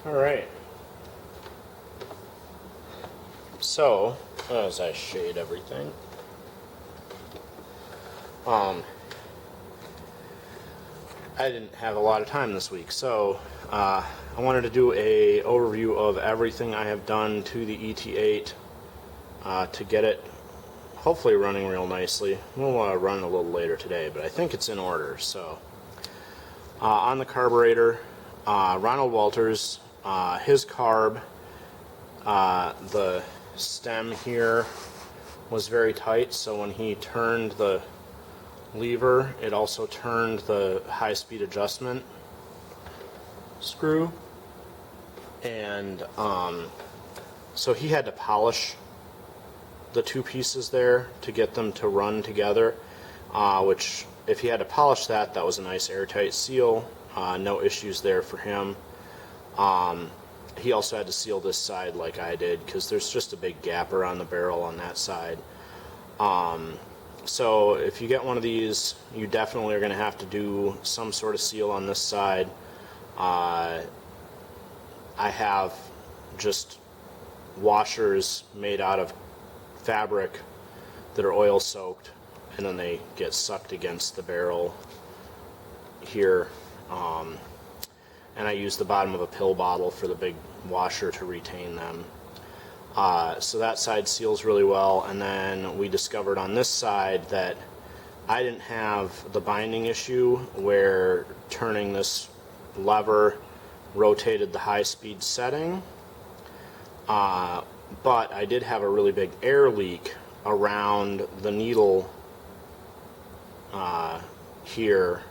Alright, so as I shade everything, I didn't have a lot of time this week, so I wanted to do a overview of everything I have done to the ET8 to get it hopefully running real nicely. We'll run a little later today, but I think it's in order. So on the carburetor, Ronald Walters, his carb, the stem here was very tight, so when he turned the lever, it also turned the high-speed adjustment screw, and so he had to polish the two pieces there to get them to run together, which if he had to polish that, that was a nice airtight seal. No issues there for him. He also had to seal this side like I did because there's just a big gap around the barrel on that side. So if you get one of these, you definitely are going to have to do some sort of seal on this side. I have just washers made out of fabric that are oil soaked, and then they get sucked against the barrel here. And I use the bottom of a pill bottle for the big washer to retain them. So that side seals really well, and then we discovered on this side that I didn't have the binding issue where turning this lever rotated the high-speed setting, but I did have a really big air leak around the needle here,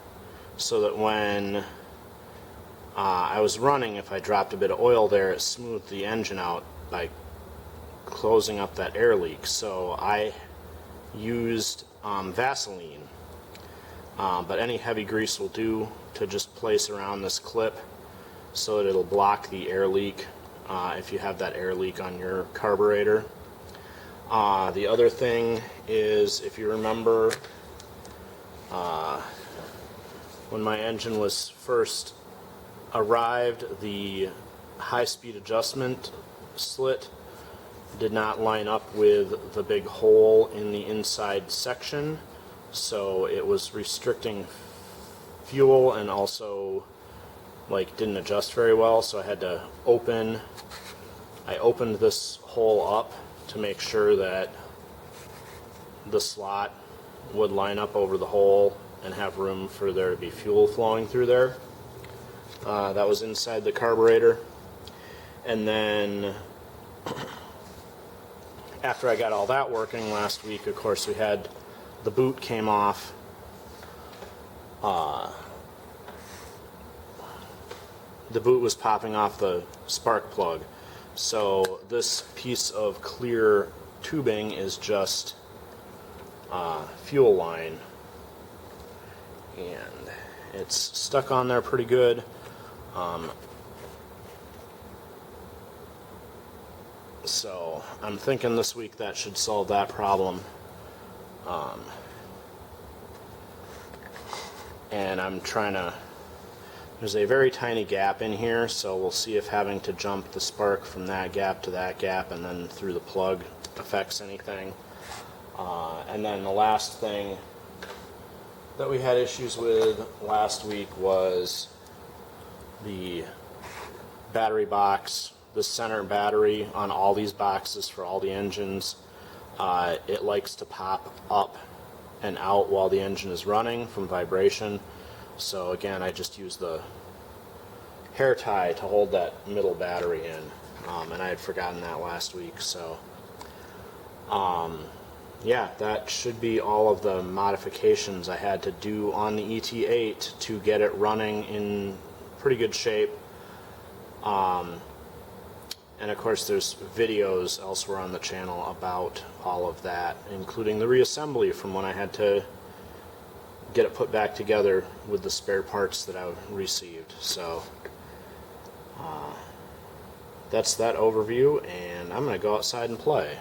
so that when I was running, if I dropped a bit of oil there, it smoothed the engine out by closing up that air leak. So I used Vaseline, but any heavy grease will do to just place around this clip so that it'll block the air leak if you have that air leak on your carburetor. The other thing is, if you remember, when my engine was first arrived, the high-speed adjustment slit did not line up with the big hole in the inside section, so it was restricting fuel and also didn't adjust very well. So I had to opened this hole up to make sure that the slot would line up over the hole and have room for there to be fuel flowing through there. That was inside the carburetor. And then after I got all that working last week, of course, we had the boot came off. The boot was popping off the spark plug. So this piece of clear tubing is just fuel line, and it's stuck on there pretty good. So I'm thinking this week that should solve that problem. And I'm trying to, there's a very tiny gap in here, so we'll see if having to jump the spark from that gap to that gap and then through the plug affects anything. And then the last thing that we had issues with last week was the battery box. The center battery on all these boxes for all the engines, it likes to pop up and out while the engine is running from vibration. So again, I just use the hair tie to hold that middle battery in, and I had forgotten that last week. So yeah, that should be all of the modifications I had to do on the ET8 to get it running in pretty good shape. And of course there's videos elsewhere on the channel about all of that, including the reassembly from when I had to get it put back together with the spare parts that I received. So that's that overview, and I'm going to go outside and play.